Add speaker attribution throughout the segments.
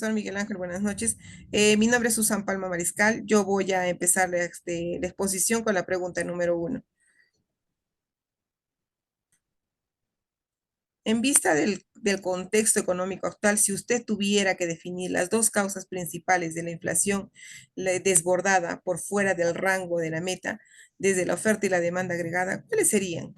Speaker 1: profesor Miguel Ángel, buenas noches. Mi nombre es Susan Palma Mariscal. Yo voy a empezar la exposición con la pregunta número uno. En vista del contexto económico actual, si usted tuviera que definir las dos causas principales de la inflación desbordada por fuera del rango de la meta, desde la oferta y la demanda agregada, ¿cuáles serían?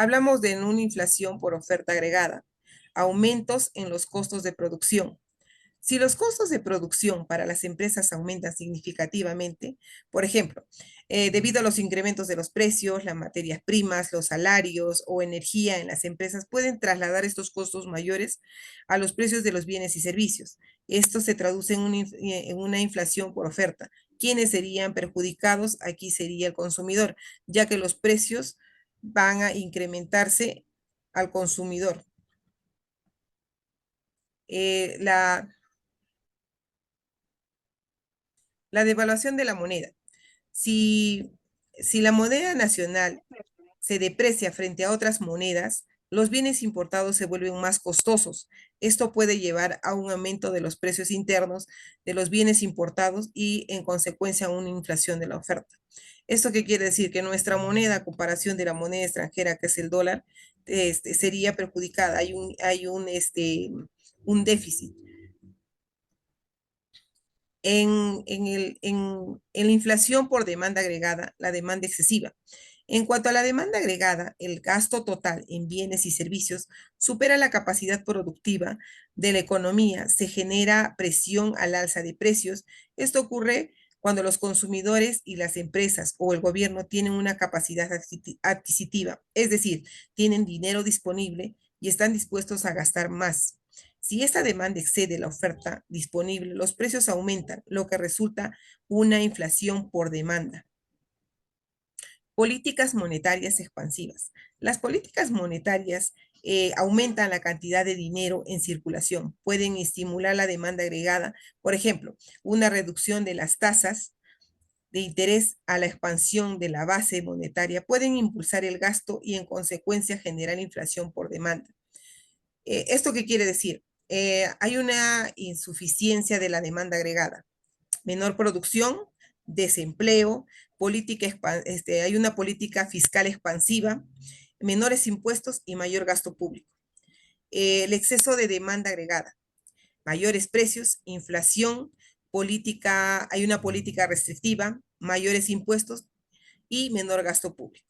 Speaker 1: Hablamos de una inflación por oferta agregada, aumentos en los costos de producción. Si los costos de producción para las empresas aumentan significativamente, por ejemplo, debido a los incrementos de los precios, las materias primas, los salarios o energía en las empresas pueden trasladar estos costos mayores a los precios de los bienes y servicios. Esto se traduce en una inflación por oferta. ¿Quiénes serían perjudicados? Aquí sería el consumidor, ya que los precios van a incrementarse al consumidor. Eh, la, la devaluación de la moneda. Si, si la moneda nacional se deprecia frente a otras monedas, los bienes importados se vuelven más costosos. Esto puede llevar a un aumento de los precios internos de los bienes importados y, en consecuencia, a una inflación de la oferta. ¿Esto qué quiere decir? Que nuestra moneda, a comparación de la moneda extranjera, que es el dólar, sería perjudicada. Un déficit. En la inflación por demanda agregada, la demanda excesiva. En cuanto a la demanda agregada, el gasto total en bienes y servicios supera la capacidad productiva de la economía, se genera presión al alza de precios. Esto ocurre cuando los consumidores y las empresas o el gobierno tienen una capacidad adquisitiva, es decir, tienen dinero disponible y están dispuestos a gastar más. Si esta demanda excede la oferta disponible, los precios aumentan, lo que resulta una inflación por demanda. Políticas monetarias expansivas. Las políticas monetarias aumentan la cantidad de dinero en circulación, pueden estimular la demanda agregada, por ejemplo, una reducción de las tasas de interés a la expansión de la base monetaria, pueden impulsar el gasto y en consecuencia generar inflación por demanda. ¿Esto qué quiere decir? Hay una insuficiencia de la demanda agregada, menor producción, desempleo, hay una política fiscal expansiva, menores impuestos y mayor gasto público. El exceso de demanda agregada, mayores precios, inflación, hay una política restrictiva, mayores impuestos y menor gasto público.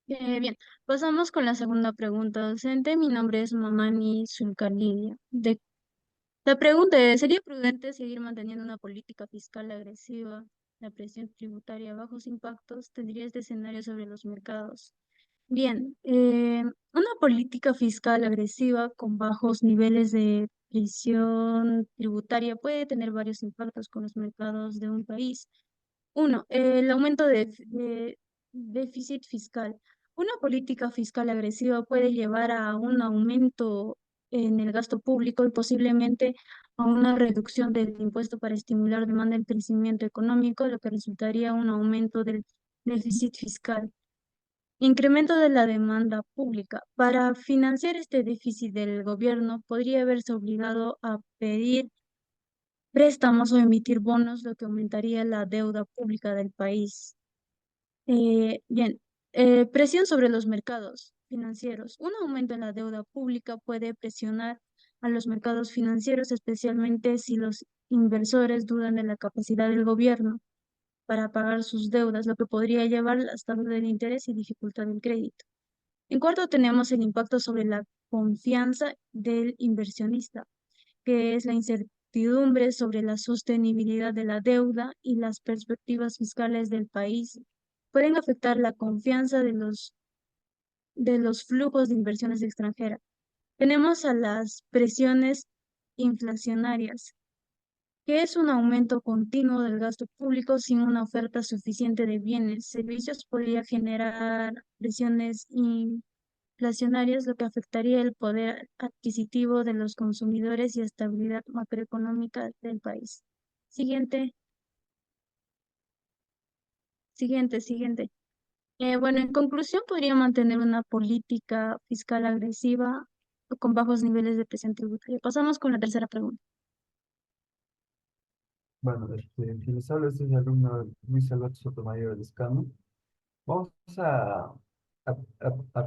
Speaker 2: Bien, pasamos con la segunda pregunta docente. Mi nombre es Mamani Zulkarlidia. La pregunta es, ¿sería prudente seguir manteniendo una política fiscal agresiva? La presión tributaria, bajos impactos, tendría este escenario sobre los mercados. Bien, una política fiscal agresiva con bajos niveles de presión tributaria puede tener varios impactos con los mercados de un país. Uno, el aumento de déficit fiscal. Una política fiscal agresiva puede llevar a un aumento en el gasto público y posiblemente a una reducción del impuesto para estimular demanda y crecimiento económico, lo que resultaría un aumento del déficit fiscal. Incremento de la demanda pública. Para financiar este déficit del gobierno, podría haberse obligado a pedir préstamos o emitir bonos, lo que aumentaría la deuda pública del país. Bien, presión sobre los mercados financieros. Un aumento en la deuda pública puede presionar a los mercados financieros, especialmente si los inversores dudan de la capacidad del gobierno para pagar sus deudas, lo que podría llevar a las tasas de interés y dificultad del crédito. En cuarto, tenemos el impacto sobre la confianza del inversionista, que es la incertidumbre sobre la sostenibilidad de la deuda y las perspectivas fiscales del país. Pueden afectar la confianza de los flujos de inversiones extranjeras. Tenemos a las presiones inflacionarias, que es un aumento continuo del gasto público sin una oferta suficiente de bienes. Servicios podría generar presiones inflacionarias, lo que afectaría el poder adquisitivo de los consumidores y estabilidad macroeconómica del país. Siguiente, siguiente. Bueno, en conclusión, podría mantener una política fiscal agresiva o con bajos niveles de presión tributaria. Pasamos con la tercera pregunta.
Speaker 3: Bueno, quien les habla es el alumno Luis Alberto Sotomayor Lescano. Vamos a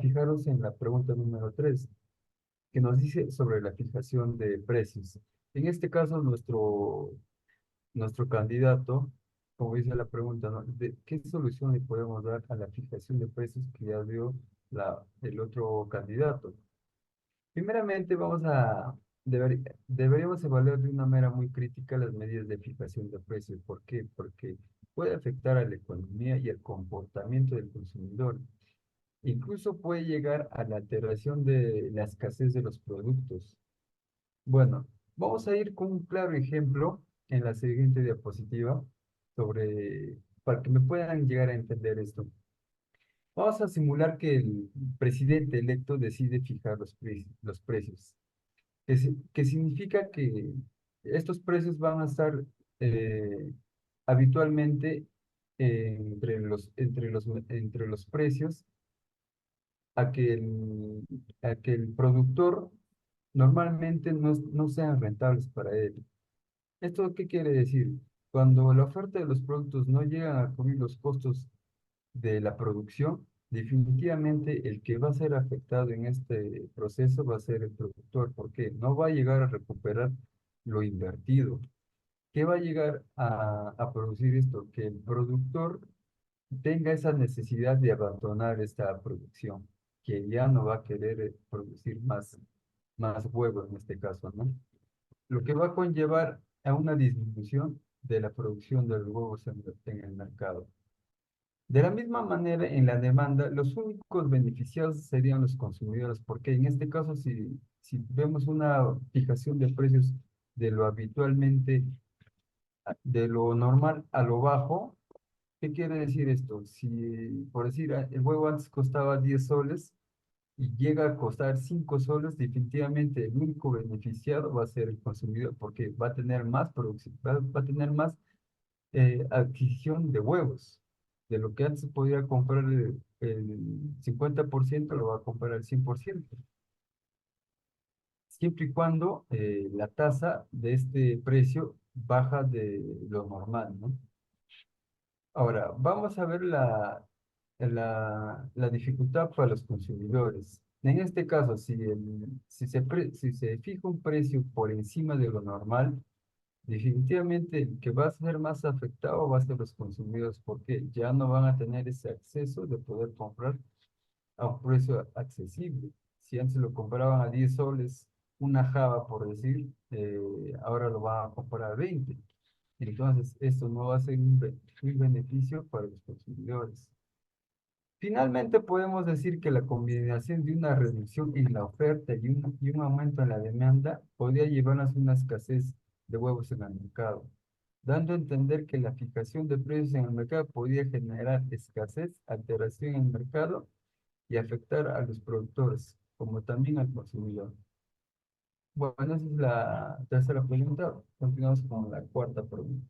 Speaker 3: fijaros en la pregunta número 3, que nos dice sobre la fijación de precios. En este caso, nuestro candidato, como dice la pregunta, ¿no? ¿Qué solución le podemos dar a la fijación de precios que ya dio el otro candidato? Primeramente, deberíamos evaluar de una manera muy crítica las medidas de fijación de precios. ¿Por qué? Porque puede afectar a la economía y el comportamiento del consumidor. Incluso puede llegar a la alteración de la escasez de los productos. Bueno, vamos a ir con un claro ejemplo en la siguiente diapositiva para que me puedan llegar a entender esto. Vamos a simular que el presidente electo decide fijar los precios, que significa que estos precios van a estar eh, habitualmente entre los precios a que el productor normalmente no sean rentables para él. ¿Esto qué quiere decir? Cuando la oferta de los productos no llega a cubrir los costos de la producción, definitivamente el que va a ser afectado en este proceso va a ser el productor, porque no va a llegar a recuperar lo invertido. ¿Qué va a llegar a producir esto? Que el productor tenga esa necesidad de abandonar esta producción, que ya no va a querer producir más huevos en este caso, ¿no? Lo que va a conllevar a una disminución de la producción de los huevos en el mercado. De la misma manera, en la demanda, los únicos beneficiados serían los consumidores, porque en este caso, si vemos una fijación de precios de lo habitualmente, de lo normal a lo bajo, ¿qué quiere decir esto? Si, por decir, el huevo antes costaba 10 soles y llega a costar 5 soles, definitivamente el único beneficiado va a ser el consumidor, porque va a tener más producción, va a tener más adquisición de huevos. De lo que antes podía comprar el 50%, lo va a comprar al 100%, siempre y cuando la tasa de este precio baja de lo normal, ¿no? Ahora, vamos a ver la dificultad para los consumidores. En este caso, si se fija un precio por encima de lo normal, definitivamente el que va a ser más afectado va a ser los consumidores, porque ya no van a tener ese acceso de poder comprar a un precio accesible. Si antes lo compraban a 10 soles una java, por decir, ahora lo van a comprar a 20. Entonces, esto no va a ser un beneficio para los consumidores. Finalmente, podemos decir que la combinación de una reducción en la oferta y un aumento en la demanda podría llevarnos a una escasez de huevos en el mercado, dando a entender que la fijación de precios en el mercado podría generar escasez, alteración en el mercado y afectar a los productores, como también al consumidor. Bueno, esa es la tercera pregunta. Continuamos con la cuarta pregunta.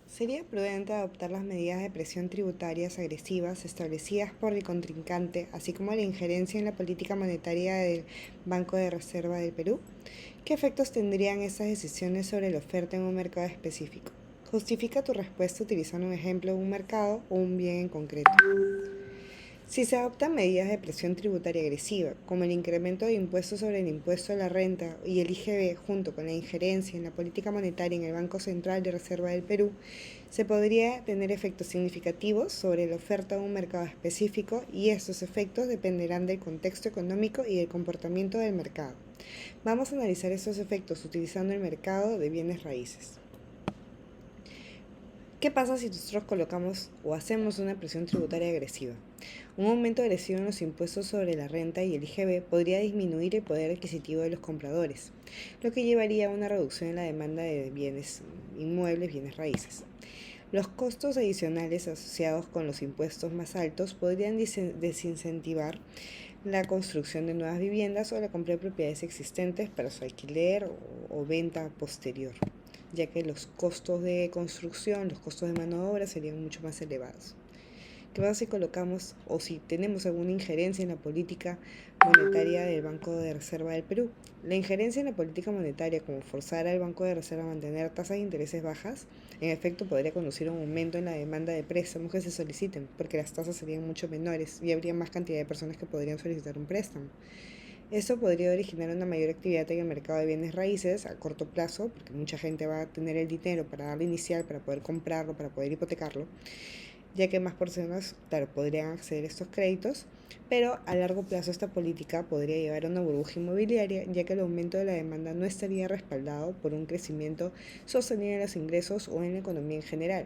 Speaker 4: ¿Sería prudente adoptar las medidas de presión tributarias agresivas establecidas por el contrincante, así como la injerencia en la política monetaria del Banco de Reserva del Perú? ¿Qué efectos tendrían estas decisiones sobre la oferta en un mercado específico? Justifica tu respuesta utilizando un ejemplo de un mercado o un bien en concreto. Si se adoptan medidas de presión tributaria agresiva, como el incremento de impuestos sobre el impuesto a la renta y el IGB, junto con la injerencia en la política monetaria en el Banco Central de Reserva del Perú, se podría tener efectos significativos sobre la oferta de un mercado específico, y estos efectos dependerán del contexto económico y del comportamiento del mercado. Vamos a analizar estos efectos utilizando el mercado de bienes raíces. ¿Qué pasa si nosotros colocamos o hacemos una presión tributaria agresiva? Un aumento agresivo en los impuestos sobre la renta y el IGB podría disminuir el poder adquisitivo de los compradores, lo que llevaría a una reducción en la demanda de bienes inmuebles, bienes raíces. Los costos adicionales asociados con los impuestos más altos podrían desincentivar la construcción de nuevas viviendas o la compra de propiedades existentes para su alquiler o venta posterior, ya que los costos de construcción, los costos de mano de obra serían mucho más elevados. ¿Qué pasa si colocamos o si tenemos alguna injerencia en la política monetaria del Banco de Reserva del Perú? La injerencia en la política monetaria, como forzar al Banco de Reserva a mantener tasas de intereses bajas, en efecto podría conducir a un aumento en la demanda de préstamos que se soliciten, porque las tasas serían mucho menores y habría más cantidad de personas que podrían solicitar un préstamo. Esto podría originar una mayor actividad en el mercado de bienes raíces a corto plazo, porque mucha gente va a tener el dinero para darle inicial, para poder comprarlo, para poder hipotecarlo, ya que más personas, claro, podrían acceder a estos créditos, pero a largo plazo esta política podría llevar a una burbuja inmobiliaria, ya que el aumento de la demanda no estaría respaldado por un crecimiento sostenido en los ingresos o en la economía en general.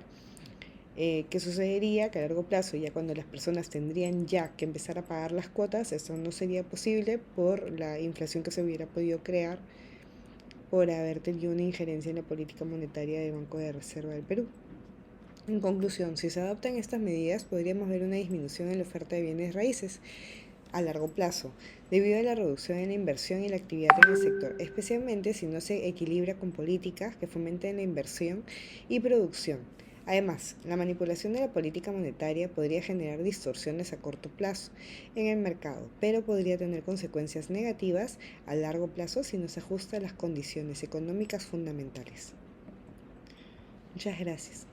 Speaker 4: ¿Qué sucedería? Que a largo plazo, ya cuando las personas tendrían ya que empezar a pagar las cuotas, esto no sería posible por la inflación que se hubiera podido crear por haber tenido una injerencia en la política monetaria del Banco de Reserva del Perú. En conclusión, si se adoptan estas medidas, podríamos ver una disminución en la oferta de bienes raíces a largo plazo, debido a la reducción en la inversión y la actividad en el sector, especialmente si no se equilibra con políticas que fomenten la inversión y producción. Además, la manipulación de la política monetaria podría generar distorsiones a corto plazo en el mercado, pero podría tener consecuencias negativas a largo plazo si no se ajusta a las condiciones económicas fundamentales. Muchas gracias.